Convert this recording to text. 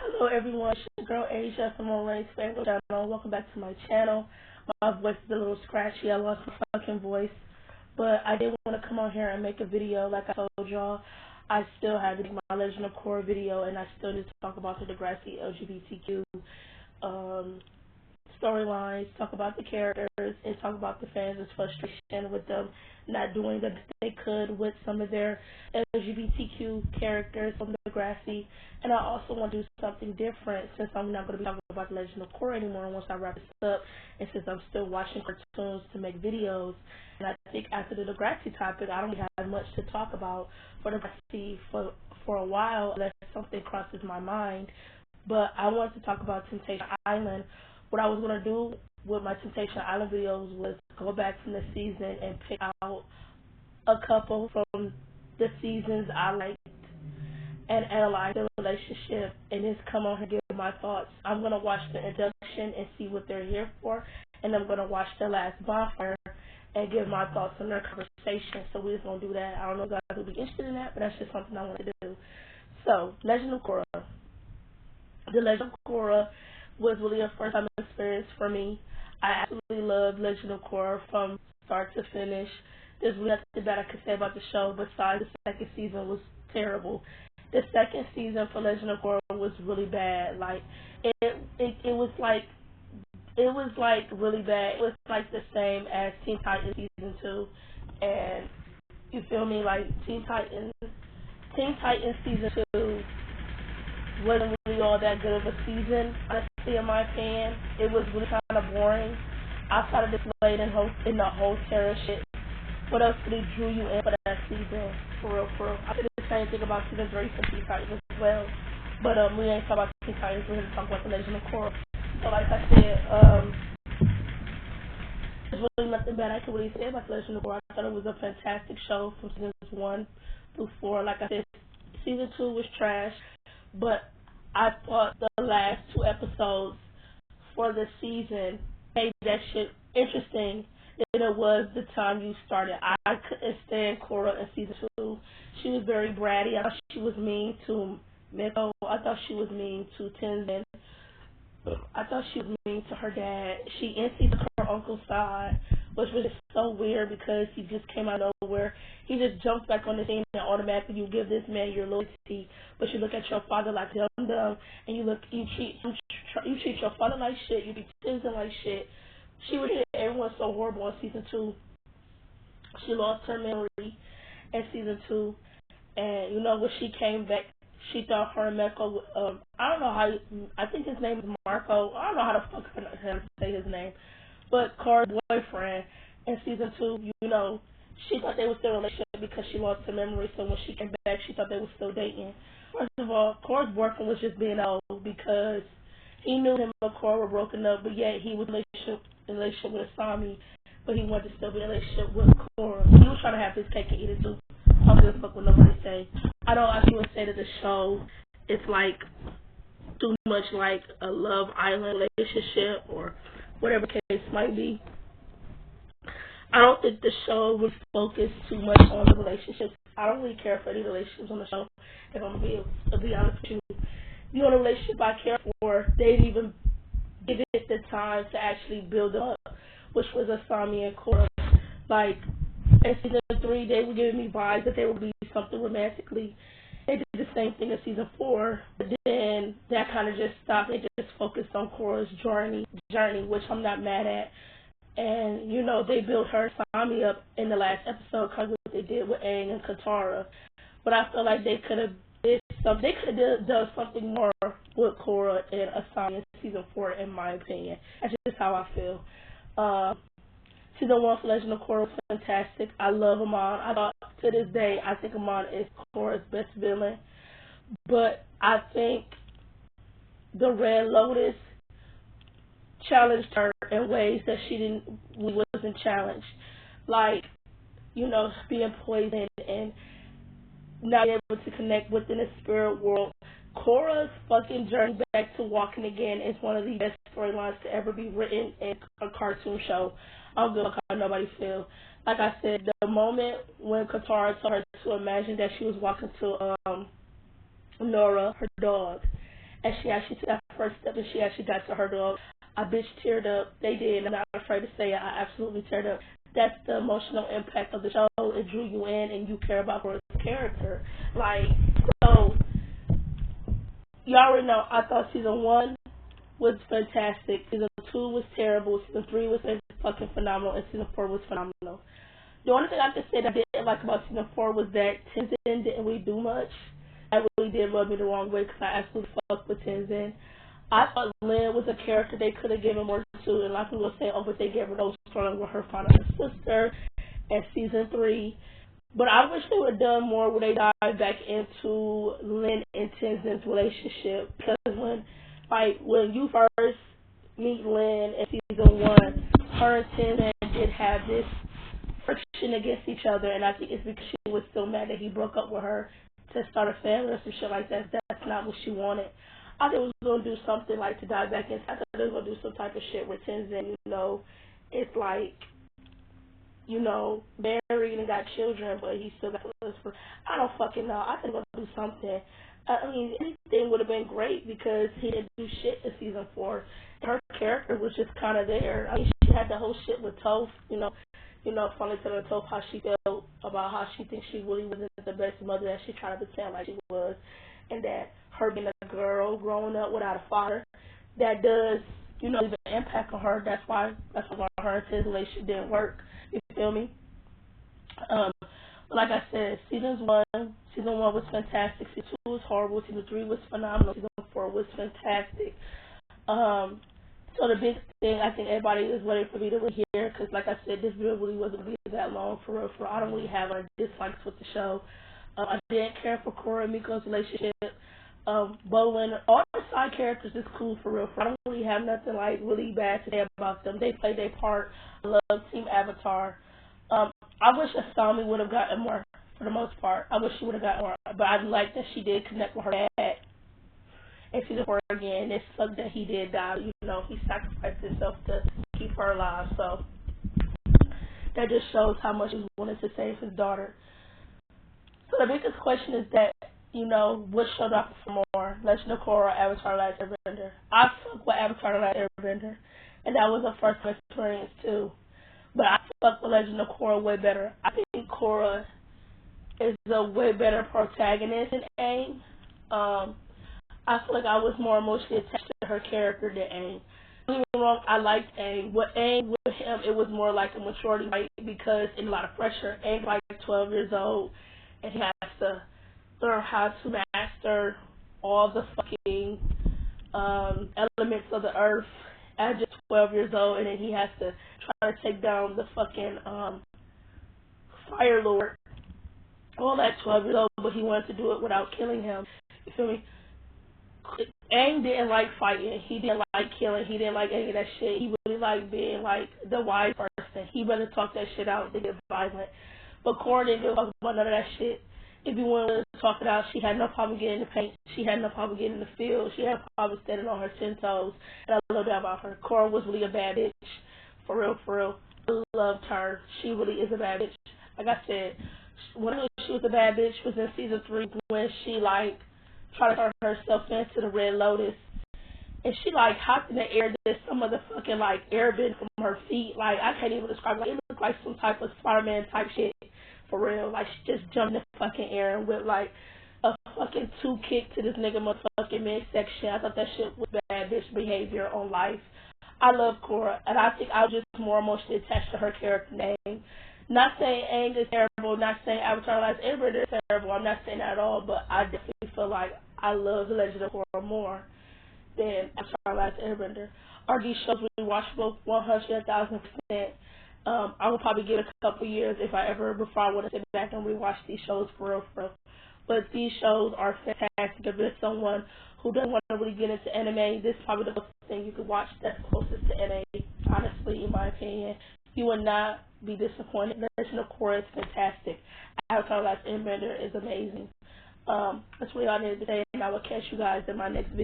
Hello everyone, it's your girl Asia from Ray's Favorite Channel. Welcome back to my channel. My voice is a little scratchy. I lost my fucking voice. But I did want to come on here and make a video like I told y'all. I still have to make my Legend of Korra video, and I still need to talk about the Degrassi LGBTQ um, storylines, talk about the characters, and talk about the fans' frustration with them not doing the best they could with some of their LGBTQ characters from Degrassi. And I also want to do something different since I'm not going to be talking about the Legend of Korra anymore once I wrap this up, and since I'm still watching cartoons to make videos. And I think after the Degrassi topic, I don't have much to talk about for Degrassi for a while unless something crosses my mind. But I wanted to talk about Temptation Island. What I was going to do with my Temptation Island videos was go back from the season and pick out a couple from the seasons I liked and analyze the relationship and just come on and give my thoughts. I'm going to watch the induction and see what they're here for, and I'm going to watch the last bonfire and give my thoughts on their conversation. So we're just going to do that. I don't know if you guys will be interested in that, but that's just something I want to do. So, Legend of Korra. The Legend of Korra was really a first time experience for me. I absolutely loved Legend of Korra from start to finish. There's really nothing bad I could say about the show besides the second season was terrible. The second season for Legend of Korra was really bad. Like it was like really bad. It was like the same as Teen Titans season 2, and you feel me? Like Teen Titans season 2 wasn't really all that good of a season, honestly, in my opinion. It was really kind of boring. Outside of this late and the whole terror shit, what else really drew you in for that season? For real, for real. I did the same thing about season 3 for Teen Titans as well. But we ain't talking about Teen Titans, we're here to talk about the Legend of Korra. So like I said, there's really nothing bad I can really say about the Legend of Korra. I thought it was a fantastic show from seasons 1 through 4. Like I said, season 2 was trash, but I thought the last 2 episodes for the season made that shit interesting than it was the time you started. I couldn't stand Korra in season 2. She was very bratty. I thought she was mean to Miko. I thought she was mean to Tenzin. I thought she was mean to her dad. She emptied her uncle's side, which was just so weird because he just came out of nowhere. He just jumps back on the scene and automatically you give this man your loyalty, but you look at your father like dumb, and you treat your father like shit. You be Tenzin like shit. She was treating everyone so horrible in season 2. She lost her memory in season 2, and you know when she came back, she thought her and Mako, I don't know how, I think his name is Marco. I don't know how the fuck to say his name. But Korra's boyfriend in season 2, you know, she thought they were still in a relationship because she lost her memory. So when she came back, she thought they were still dating. First of all, Korra's boyfriend was just being old because he knew him and Korra were broken up, but yet he was in a relationship with Asami, but he wanted to still be in a relationship with Korra. He was trying to have his cake and eat it too. I don't give a fuck what nobody say. I don't actually would say that the show is like too much like a Love Island relationship or whatever the case might be. I don't think the show would focus too much on the relationships. I don't really care for any relationships on the show, if I'm going to be honest with you. The only relationship I care for, they didn't even give it the time to actually build up, which was Asami and Korra. Like, in season 3, they were giving me vibes that they would be something romantically. They did the same thing in season 4, but then that kind of just stopped. They just focused on Korra's journey, which I'm not mad at. And, you know, they built her Asami up in the last episode, kind of what they did with Aang and Katara. But I feel like they could have done something more with Korra and Asami in season 4, in my opinion. That's just how I feel. Season 1 for Legend of Korra was fantastic. I love Amon. I thought, to this day, I think Amon is Korra's best villain. But I think the Red Lotus challenged her in ways that she wasn't challenged. Like, you know, being poisoned and not being able to connect within the spirit world. Korra's fucking journey back to walking again is one of the best storylines to ever be written in a cartoon show. I don't give a fuck how nobody feels. Like I said, the moment when Katara told her to imagine that she was walking to Nora, her dog, and she actually took that first step and she actually got to her dog. I bitch teared up. They did. I'm not afraid to say it. I absolutely teared up. That's the emotional impact of the show. It drew you in and you care about her character. Like, so, you already know, I thought season 1 was fantastic. Season 2 was terrible. Season 3 was fucking phenomenal. And season 4 was phenomenal. The only thing I can say that I didn't like about season 4 was that Tenzin didn't really do much. I really did rub me the wrong way because I absolutely fucked with Tenzin. I thought Lynn was a character they could have given more to, and like we were saying, but they gave her no story with her finding her sister in season 3. But I wish they would have done more where they dived back into Lynn and Tenzin's relationship, because when you first meet Lynn in season 1, her and Tenzin did have this friction against each other, and I think it's because she was so mad that he broke up with her to start a family or some shit like that. That's not what she wanted. I thought it was going to do something like to dive back in. I thought they were going to do some type of shit where Tenzin, it's like, married and got children, but he still got feelings for. I don't fucking know. I think they're going to do something. I mean, anything would have been great because he didn't do shit in season 4. Her character was just kind of there. I mean, she had the whole shit with Toph, funny telling Toph how she felt about how she thinks she really wasn't the best mother that she tried to pretend like she was, and that her being a girl growing up without a father, that does, leave an impact on her. That's why her and his relationship didn't work. You feel me? Like I said, season one was fantastic. Season 2 was horrible. Season 3 was phenomenal. Season 4 was fantastic. So the big thing I think everybody is waiting for me to hear, because like I said, this video really wasn't really that long for real. I don't really have any dislikes with the show. I didn't care for Korra and Miko's relationship. Bolin, all the side characters is cool for real. I don't really have nothing like really bad to say about them. They play their part. I love Team Avatar. I wish Asami would have gotten more for the most part. I wish she would have gotten more, but I like that she did connect with her dad. And season 4 again, it sucked that he did die. He sacrificed himself to keep her alive. So that just shows how much he wanted to save his daughter. So the biggest question is that, what show do I prefer more? Legend of Korra or Avatar: The Last Airbender? I fuck with Avatar: The Last Airbender, and that was a first experience too. But I fuck with Legend of Korra way better. I think Korra is a way better protagonist than Aang. I feel like I was more emotionally attached to her character than Aang. Don't get me wrong, I liked Aang. With Aang, with him, it was more like a maturity fight because in a lot of pressure. Aang's like 12 years old, and he has to learn how to master all the fucking elements of the earth at just 12 years old, and then he has to try to take down the fucking Fire Lord all at 12 years old, but he wanted to do it without killing him. You feel me? Aang didn't like fighting. He didn't like killing. He didn't like any of that shit. He really liked being like the wise person. He rather talk that shit out than get violent. But Korra didn't give a fuck about none of that shit. If you wanted to talk it out, she had no problem getting in the paint. She had no problem getting in the field. She had no problem standing on her 10 toes. And I love that about her. Korra was really a bad bitch. For real, for real. I loved her. She really is a bad bitch. Like I said, when she was a bad bitch was in season 3 when she tried to turn herself into the Red Lotus. And she hopped in the air, there's some motherfucking airbend from her feet. I can't even describe it. It looked like some type of Spider-Man type shit. For real. She just jumped in the fucking air and went a fucking 2 kick to this nigga motherfucking midsection. I thought that shit was bad bitch behavior on life. I love Korra, and I think I was just more emotionally attached to her character name. Not saying Aang is terrible, not saying Avatar: The Last Airbender is terrible. I'm not saying that at all, but I definitely feel like I love The Legend of Korra more than Avatar: The Last Airbender. Are these shows rewatchable? 100,000%. I will probably give it a couple years before I want to sit back and rewatch these shows for real. But these shows are fantastic. If there's someone who doesn't want to really get into anime, this is probably the closest thing you could watch that's closest to anime, honestly, in my opinion. You will not be disappointed. Legend of Korra is fantastic. Avatar: The Last Airbender is amazing. That's really all I needed to say, and I will catch you guys in my next video.